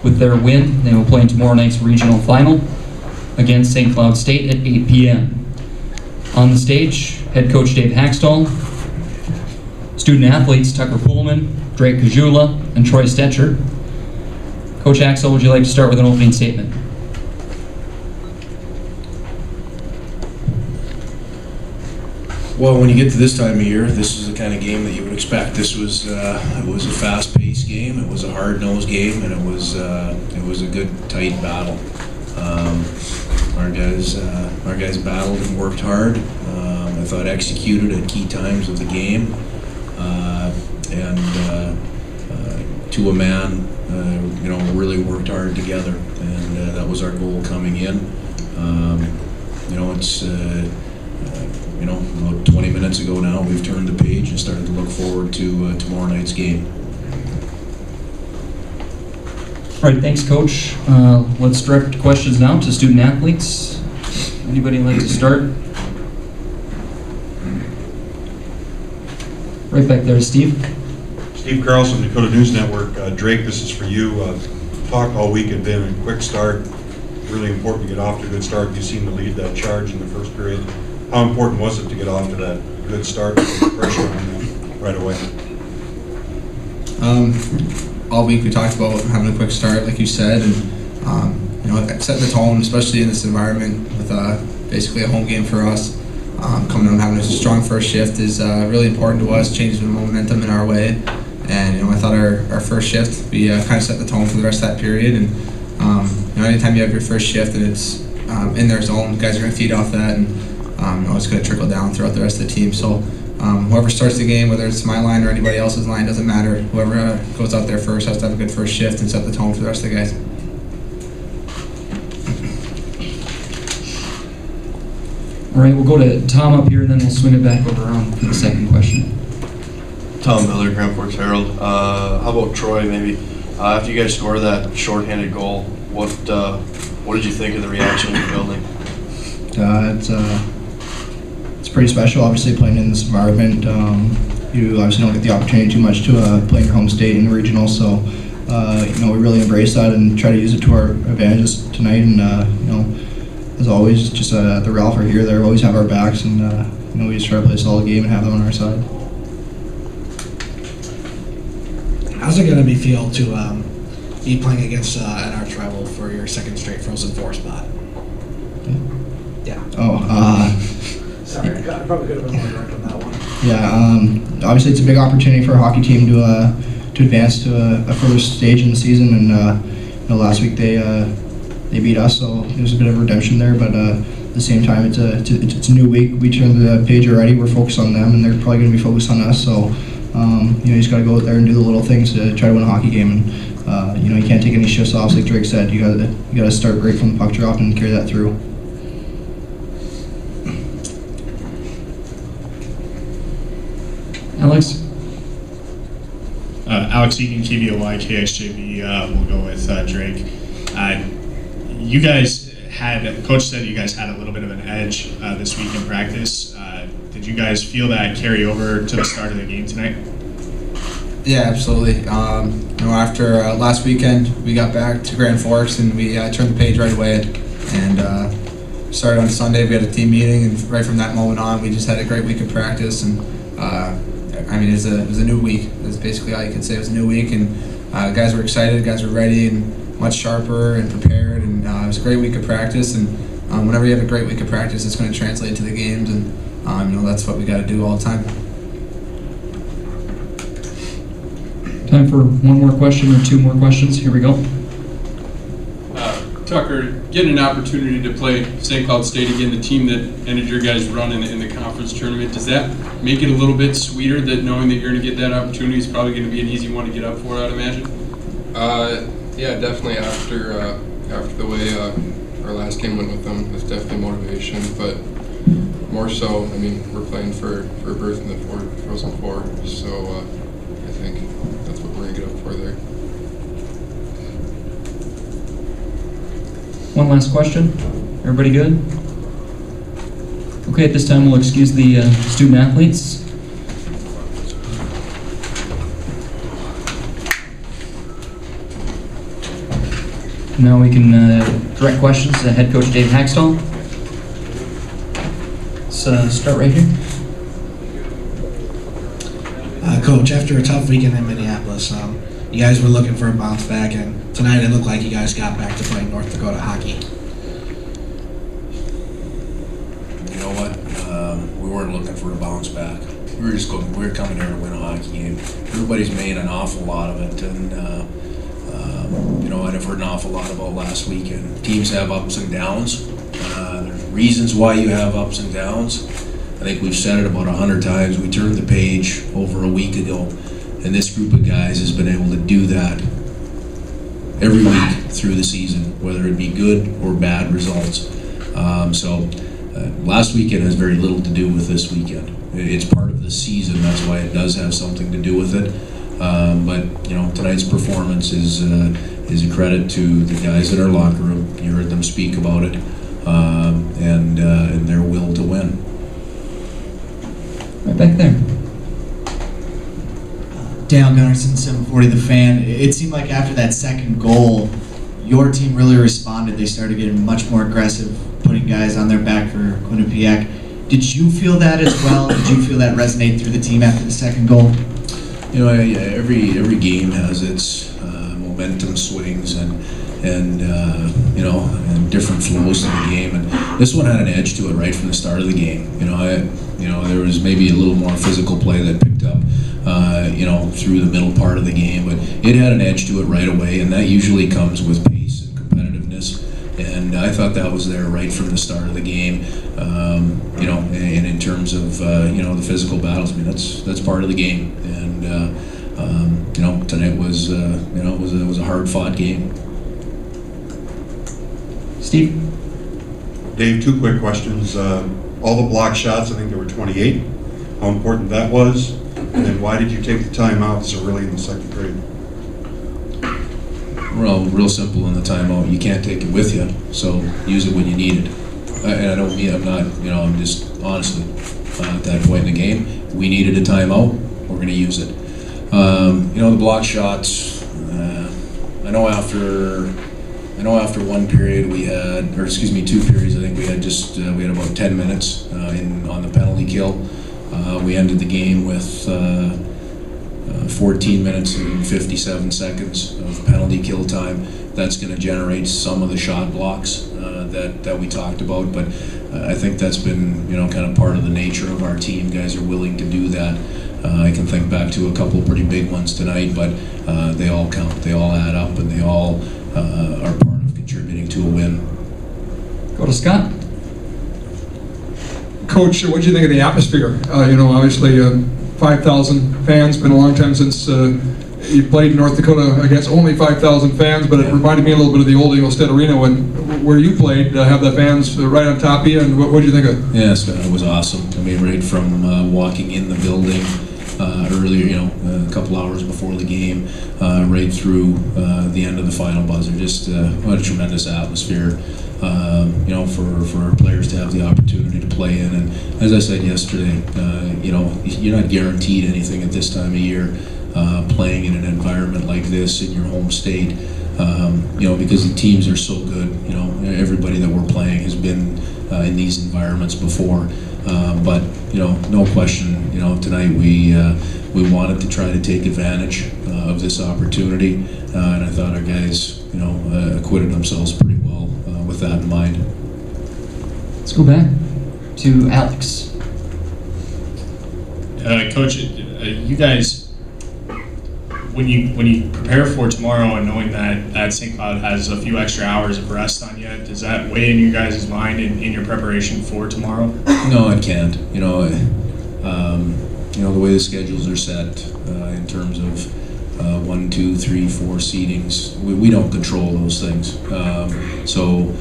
With their win, they will play in tomorrow night's regional final against St. Cloud State at 8 p.m. On the stage, head coach Dave Hackstall, student athletes Tucker Pullman, Drake Kajula, and Troy Stetcher. Coach Hackstall, would you like to start with an opening statement? Well, when you get to this time of year, this is the kind of game that you would expect. This was it was a fast-paced game. It was a hard-nosed game, and it was a good, tight battle. Our guys battled and worked hard. I thought executed at key times of the game, and to a man, really worked hard together, and that was our goal coming in. It's. About 20 minutes ago now, we've turned the page and started to look forward to tomorrow night's game. All right, thanks, Coach. Let's direct questions now to student athletes. Anybody like to start? Right back there, Steve. Steve Carlson, Dakota News Network. Drake, this is for you. Talk all week had been a quick start. Really important to get off to a good start. You seem to lead that charge in the first period. How important was it to get off to that good start and put pressure on them right away? All week we talked about having a quick start, like you said, and setting the tone, especially in this environment with basically a home game for us. Coming out and having a strong first shift is really important to us, changing the momentum in our way. And I thought our first shift, we kind of set the tone for the rest of that period. And anytime you have your first shift and it's in their zone, guys are going to feed off that, and it's going to trickle down throughout the rest of the team. So whoever starts the game, whether it's my line or anybody else's line, doesn't matter. Whoever goes out there first has to have a good first shift and set the tone for the rest of the guys. All right, we'll go to Tom up here, and then we'll swing it back over around for the second question. Tom Miller, Grand Forks Herald. How about Troy, maybe? After you guys scored that shorthanded goal, what did you think of the reaction in the building? It's pretty special, obviously, playing in this environment. You obviously don't get the opportunity too much to play in your home state in the regional, so we really embrace that and try to use it to our advantages tonight. And as always, just the Ralph are here; they always have our backs, and we just try to play a solid game and have them on our side. How's it going to be feel to be playing against an arch rival for your second straight Frozen Four spot? Yeah. Sorry, I probably could have been more direct on that one. Yeah, obviously it's a big opportunity for a hockey team to advance to a further stage in the season, and last week they beat us, so it was a bit of redemption there. But at the same time, it's a new week. We turned the page already. We're focused on them, and they're probably going to be focused on us. So you just got to go out there and do the little things to try to win a hockey game. And you can't take any shifts off, like Drake said. You got to start right from the puck drop and carry that through. Alex? Alex Egan, KVOY, KXJV, we'll go with Drake. You guys Coach said you guys had a little bit of an edge this week in practice. Did you guys feel that carry over to the start of the game tonight? Yeah, absolutely. After last weekend, we got back to Grand Forks and we turned the page right away. And started on Sunday. We had a team meeting, and right from that moment on, we just had a great week of practice. And it was a new week. That's basically all you could say. It was a new week, and guys were excited, guys were ready, and much sharper and prepared. And it was a great week of practice. And whenever you have a great week of practice, it's going to translate to the games, and that's what we got to do all the time. Time for one more question or two more questions. Here we go. Tucker, getting an opportunity to play St. Cloud State again, the team that ended your guys' run in the conference tournament, does that make it a little bit sweeter that knowing that you're going to get that opportunity is probably going to be an easy one to get up for, I'd imagine? Yeah, definitely after the way our last game went with them, it's definitely motivation, but more so, we're playing for a berth in the Frozen Four, so I think that's what we're going to get up for there. One last question. Everybody good? Okay, at this time we'll excuse the student athletes. Now we can direct questions to head coach Dave Haxtell. Let's start right here. Coach, after a tough weekend in Minneapolis, you guys were looking for a bounce back, and tonight it looked like you guys got back to playing North Dakota hockey. You know what? We weren't looking for a bounce back. We were coming here to win a hockey game. Everybody's made an awful lot of it, and you know, I've heard an awful lot about last weekend. Teams have ups and downs. There's reasons why you have ups and downs. I think we've said it about 100 times. We turned the page over a week ago, and this group of guys has been able to do that every week through the season, whether it be good or bad results. Last weekend has very little to do with this weekend. It's part of the season. That's why it does have something to do with it. But you know, tonight's performance is a credit to the guys in our locker room. You heard them speak about it, and their will to win. Right back there. Dale Gunnarsson, 740 The Fan. It seemed like after that second goal, your team really responded. They started getting much more aggressive, putting guys on their back for Quinnipiac. Did you feel that as well? Did you feel that resonate through the team after the second goal? You know, every game has its momentum swings and you know, and different flows in the game. And this one had an edge to it right from the start of the game. You know, there was maybe a little more physical play that picked up, you know, through the middle part of the game, but it had an edge to it right away, and that usually comes with pace and competitiveness. And I thought that was there right from the start of the game. You know, and in terms of you know, the physical battles, I mean, that's part of the game. And you know, tonight was you know, it was a hard-fought game. Steve? Dave, 2 quick questions. All the block shots, I think there were 28. How important that was? And then why did you take the timeout so early in the second period? Well, real simple in the timeout. You can't take it with you, so use it when you need it. And I don't mean, I'm not, you know, I'm just honestly, at that point in the game, we needed a timeout, we're going to use it. You know, the block shots, I know after one period we had, or excuse me, 2 periods, I think we had just, we had about 10 minutes on the penalty kill. We ended the game with 14 minutes and 57 seconds of penalty kill time. That's going to generate some of the shot blocks that we talked about, but I think that's been, you know, kind of part of the nature of our team. Guys are willing to do that. I can think back to a couple pretty big ones tonight, but they all count, they all add up, and they all are part of contributing to a win. Go to Scott. Coach, what do you think of the atmosphere? You know, obviously 5,000 fans, been a long time since you played in North Dakota against only 5,000 fans, but it reminded me a little bit of the old Eagle Stead Arena where you played, have the fans right on top of you, and what do you think of it? Yes, it was awesome. I mean, right from walking in the building earlier, you know, a couple hours before the game, right through the end of the final buzzer, just what a tremendous atmosphere. You know, for our players to have the opportunity to play in, and as I said yesterday, you know, you're not guaranteed anything at this time of year. Playing in an environment like this in your home state, you know, because the teams are so good. You know, everybody that we're playing has been in these environments before. But you know, no question. You know, tonight we wanted to try to take advantage of this opportunity, and I thought our guys, you know, acquitted themselves pretty well with that in mind. Let's go back to Alex. Coach, you guys, when you prepare for tomorrow and knowing that St. Cloud has a few extra hours of rest on you, does that weigh in your guys' mind in your preparation for tomorrow? No, it can't. You know, the way the schedules are set in terms of 1, 2, 3, 4 seedings, we don't control those things. So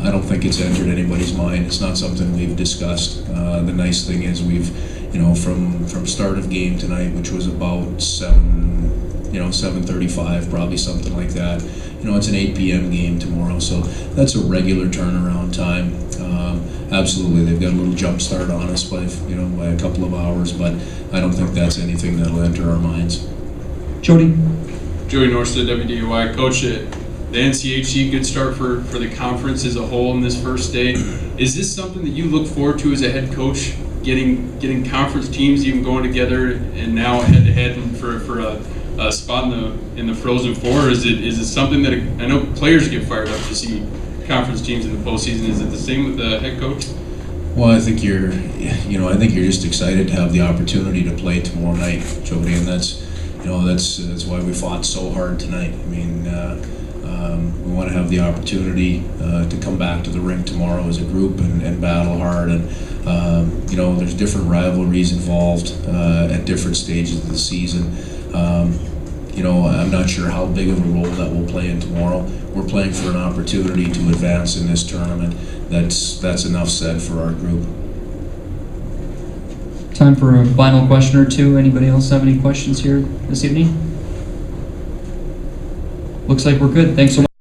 I don't think it's entered anybody's mind. It's not something we've discussed. The nice thing is we've, you know, from start of game tonight, which was about 7:35, probably something like that. You know, it's an 8 p.m. game tomorrow, so that's a regular turnaround time. Absolutely, they've got a little jump start on us by a couple of hours, but I don't think that's anything that'll enter our minds. Jody. Joey Norstead, WDUI. Coach, the NCHC, good start for the conference as a whole in this first day. Is this something that you look forward to as a head coach, getting conference teams even going together and now head to head for a spot in the Frozen Four? Or is it something that I know players get fired up to see conference teams in the postseason? Is it the same with the head coach? Well, I think you're just excited to have the opportunity to play tomorrow night, Jody, and that's why we fought so hard tonight. I mean, we want to have the opportunity to come back to the rink tomorrow as a group and battle hard. And there's different rivalries involved at different stages of the season. I'm not sure how big of a role that will play in tomorrow. We're playing for an opportunity to advance in this tournament. That's enough said for our group. Time for a final question or two. Anybody else have any questions here this evening? Looks like we're good. Thanks so much.